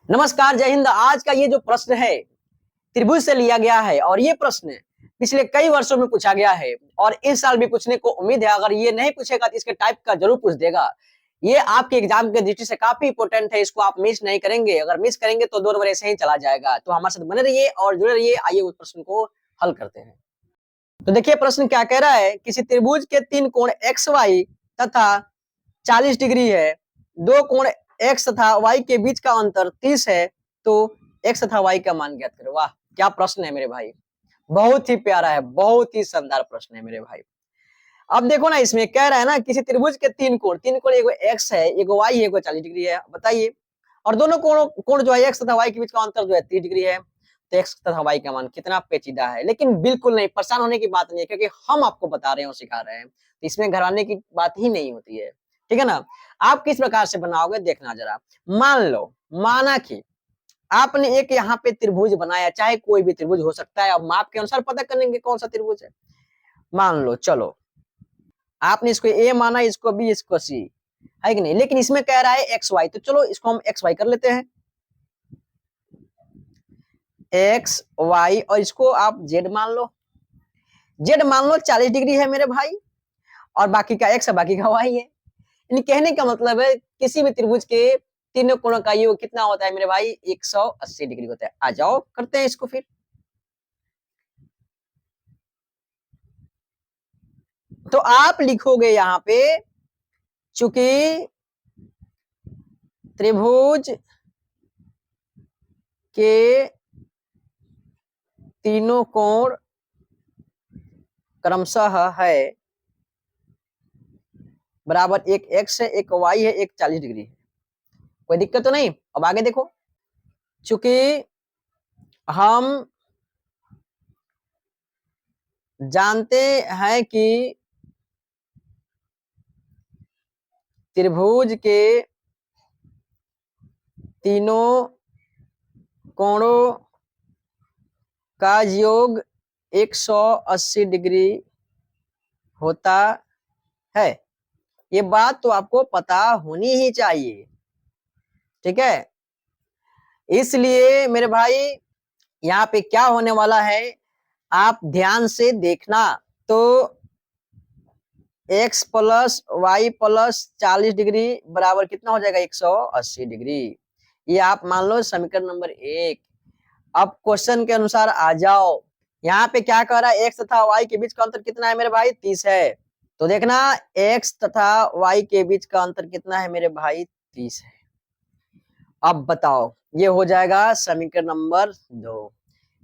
नमस्कार, जय हिंद। आज का ये जो प्रश्न है त्रिभुज से लिया गया है और ये प्रश्न पिछले कई वर्षों में पूछा गया है और इस साल भी पूछने को उम्मीद है। अगर ये नहीं पूछेगा तो इसके टाइप का जरूर पूछ देगा। ये आपके एग्जाम के दृष्टि से काफी इंपोर्टेंट है, इसको आप मिस नहीं करेंगे। अगर मिस करेंगे तो 2 नंबर ऐसे ही चला जाएगा। तो हमारे साथ बने रहिए और जुड़े रहिए। आइए उस प्रश्न को हल करते हैं। तो देखिए प्रश्न क्या कह रहा है। किसी त्रिभुज के 3 कोण एक्स वाई तथा 40 डिग्री है। 2 कोण एक्स तथा वाई के बीच का अंतर 30 है, तो एक्स तथा वाई का मान ज्ञात करो। वाह, क्या प्रश्न है मेरे भाई। बहुत ही प्यारा है, बहुत ही शानदार प्रश्न है मेरे भाई। अब देखो ना, इसमें कह रहा है ना किसी त्रिभुज के 3 कोण, एगो एक्स है, एगो वाई है, एगो 40 डिग्री है। बताइए। और दोनों कोण जो है एक्स तथा वाई के बीच का अंतर जो है 30 डिग्री है। तो एक्स तथा वाई का मान कितना पेचीदा है। लेकिन बिल्कुल नहीं, परेशान होने की बात नहीं है, क्योंकि हम आपको बता रहे हैं और सिखा रहे हैं। तो इसमें घबराने की बात ही नहीं होती है। ठीक है ना। आप किस प्रकार से बनाओगे देखना जरा। मान लो, माना कि आपने एक यहाँ पे त्रिभुज बनाया, चाहे कोई भी त्रिभुज हो सकता है। अब माप के अनुसार पता करेंगे कौन सा त्रिभुज है। मान लो, चलो आपने इसको ए माना, इसको बी, इसको सी, है कि नहीं। लेकिन इसमें कह रहा है एक्स वाई, तो चलो इसको हम एक्स वाई कर लेते हैं। एक्स वाई, और इसको आप जेड मान लो। जेड मान लो 40 डिग्री है मेरे भाई, और बाकी का एक्स है, बाकी का वाई है। यानी कहने का मतलब है किसी भी त्रिभुज के तीनों कोणों का योग कितना होता है मेरे भाई, 180 डिग्री होता है। आ जाओ करते हैं इसको फिर। तो आप लिखोगे यहां पे, चूंकि त्रिभुज के तीनों कोण क्रमशः है बराबर, एक एक्स है, एक वाई है, एक 40 डिग्री है। कोई दिक्कत तो नहीं। अब आगे देखो, चूंकि हम जानते हैं कि त्रिभुज के तीनों कोणों का योग 180 डिग्री होता है। ये बात तो आपको पता होनी ही चाहिए। ठीक है। इसलिए मेरे भाई यहाँ पे क्या होने वाला है, आप ध्यान से देखना। तो x plus Y plus 40 degree बराबर कितना हो जाएगा, 180 डिग्री। ये आप मान लो समीकरण नंबर 1। अब क्वेश्चन के अनुसार आ जाओ। यहाँ पे क्या कह रहा है, एक्स तथा वाई के बीच का अंतर कितना है मेरे भाई, 30 है। तो देखना, एक्स तथा वाई के बीच का अंतर कितना है मेरे भाई, 30 है। अब बताओ, ये हो जाएगा समीकरण नंबर 2।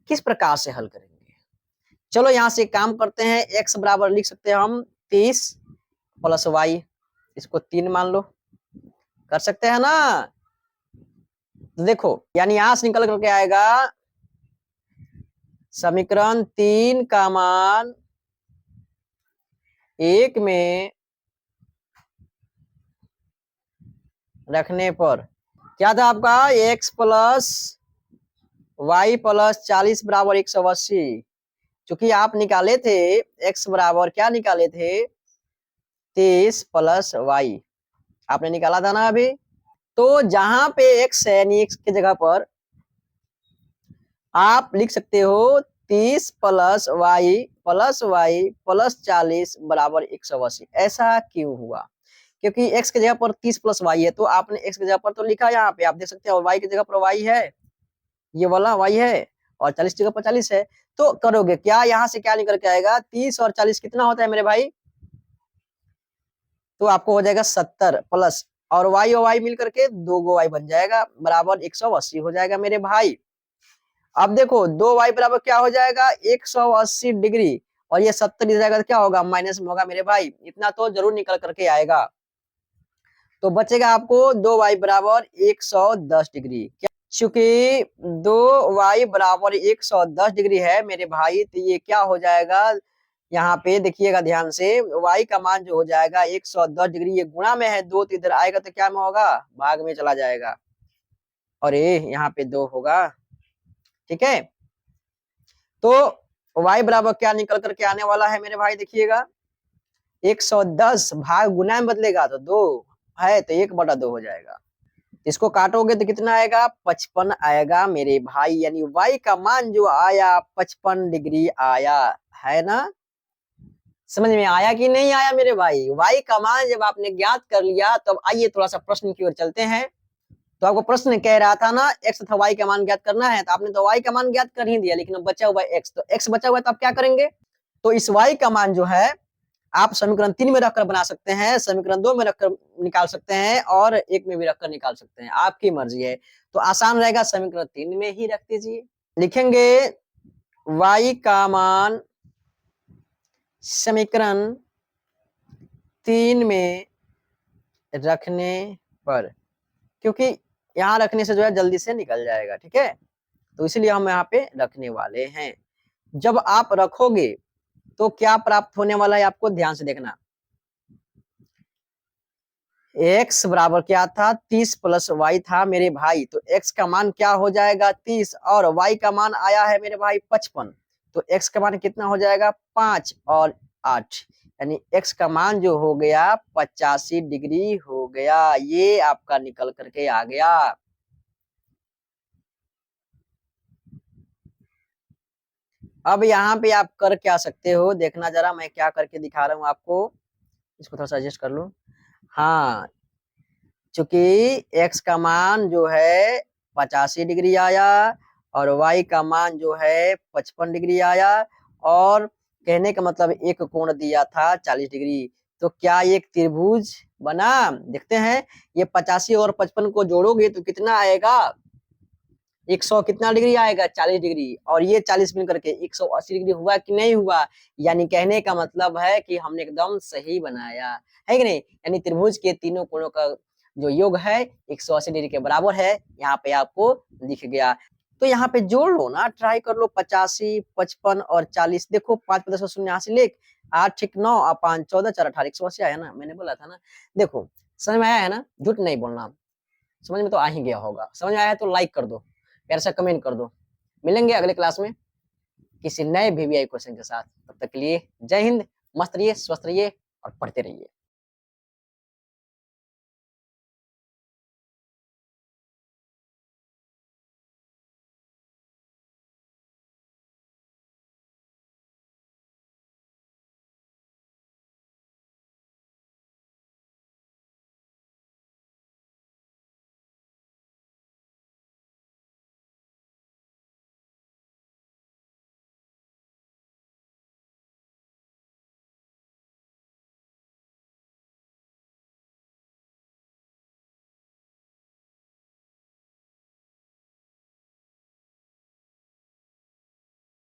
किस प्रकार से हल करेंगे। चलो यहां से काम करते हैं। एक्स बराबर लिख सकते हैं हम 30 प्लस वाई, इसको 3 मान लो। कर सकते हैं ना। तो देखो, यानी यहां से निकल करके आएगा समीकरण 3 का मान 1 में रखने पर क्या था आपका, एक्स प्लस वाई प्लस 40 बराबर 180। चूंकि आप निकाले थे एक्स बराबर, क्या निकाले थे, 30 प्लस वाई, आपने निकाला था ना अभी। तो जहां पे एक्स है, यानी एक्स की जगह पर आप लिख सकते हो 30 प्लस वाई प्लस 40 बराबर 180। ऐसा क्यों हुआ, क्योंकि x की जगह पर 30 प्लस वाई है, तो आपने x की जगह पर तो लिखा यहाँ पे, आप देख सकते हो। y की जगह पर y है, ये वाला y है, और 40 जगह पर 40 है। तो करोगे क्या, यहाँ से क्या निकल के आएगा, 30 और 40 कितना होता है मेरे भाई, तो आपको हो जाएगा 70 प्लस, और y मिल करके 2 गो y बन जाएगा, बराबर 180 हो जाएगा मेरे भाई। अब देखो 2y बराबर क्या हो जाएगा, 180 डिग्री, और ये 70 इधर जाएगा तो क्या होगा, माइनस में होगा मेरे भाई। इतना तो जरूर निकल करके आएगा। तो बचेगा आपको 2y बराबर 110 डिग्री। चूंकि 2y बराबर 110 डिग्री है मेरे भाई, तो ये क्या हो जाएगा, यहाँ पे देखिएगा ध्यान से, y का मान जो हो जाएगा 110 डिग्री, ये गुणा में है 2, तो इधर आएगा तो क्या में होगा, भाग में चला जाएगा, और ये यहाँ पे 2 होगा। ठीक है। तो y बराबर क्या निकल करके आने वाला है मेरे भाई, देखिएगा 110 भाग गुना में बदलेगा तो 2 है, तो 1/2 हो जाएगा। इसको काटोगे तो कितना आएगा, 55 आएगा मेरे भाई। यानी y का मान जो आया 55 डिग्री आया, है ना। समझ में आया कि नहीं आया मेरे भाई। y का मान जब आपने ज्ञात कर लिया, तो अब आइए थोड़ा सा प्रश्न की ओर चलते हैं। तो आपको प्रश्न कह रहा था ना x तथा y का मान ज्ञात करना है, तो आपने तो y का मान ज्ञात कर ही दिया, लेकिन अब बचा हुआ x, तो x बचा हुआ है, तो आप क्या करेंगे, तो इस y का मान जो है आप समीकरण 3 में रखकर बना सकते हैं, समीकरण 2 में रखकर निकाल सकते हैं, और 1 में भी रखकर निकाल सकते हैं, आपकी मर्जी है। तो आसान रहेगा, समीकरण 3 में ही रख दीजिए। लिखेंगे y का मान समीकरण 3 में रखने पर, क्योंकि यहाँ रखने से जो है जल्दी से निकल जाएगा, ठीक है, तो इसलिए हम यहाँ पे रखने वाले हैं। जब आप रखोगे तो क्या प्राप्त होने वाला है, आपको ध्यान से देखना। x बराबर क्या था, 30 प्लस y था मेरे भाई, तो x का मान क्या हो जाएगा 30, और y का मान आया है मेरे भाई 55, तो x का मान कितना हो जाएगा 5 और 8, यानी x का मान जो हो गया 85 डिग्री हो गया। ये आपका निकल करके आ गया। अब यहाँ पे आप कर क्या सकते हो, देखना जरा, मैं क्या करके दिखा रहा हूँ आपको, इसको थोड़ा सा एडजस्ट कर लो। हाँ, चूंकि x का मान जो है 85 डिग्री आया और y का मान जो है 55 डिग्री आया, और कहने का मतलब एक कोण दिया था 40 डिग्री, तो क्या एक त्रिभुज बना। देखते हैं, ये 85 और 55 को जोड़ोगे तो कितना आएगा, 100 कितना डिग्री आएगा 40 डिग्री, और ये 40 मिल करके 180 डिग्री हुआ कि नहीं हुआ। यानी कहने का मतलब है कि हमने एकदम सही बनाया है कि नहीं। यानी त्रिभुज के तीनों कोणों का जो योग है 180 डिग्री के बराबर है, यहाँ पे आपको दिख गया। तो यहाँ पे जोड़ लो ना, ट्राई कर लो, 85, 55 और 40। देखो 5 + शून्य यहाँ से लेख, 8 × 9 और 5 14 4 18 180 आया ना, मैंने बोला था ना। देखो समझ में आया है ना, झूठ नहीं बोलना, समझ में तो आ ही गया होगा। समझ में आया है तो लाइक कर दो, प्यार से कमेंट कर दो। मिलेंगे अगले क्लास में किसी नए वीवीआई क्वेश्चन के साथ। तब तक के लिए जय हिंद, मस्त रहिए, स्वस्थ रहिए और पढ़ते रहिए।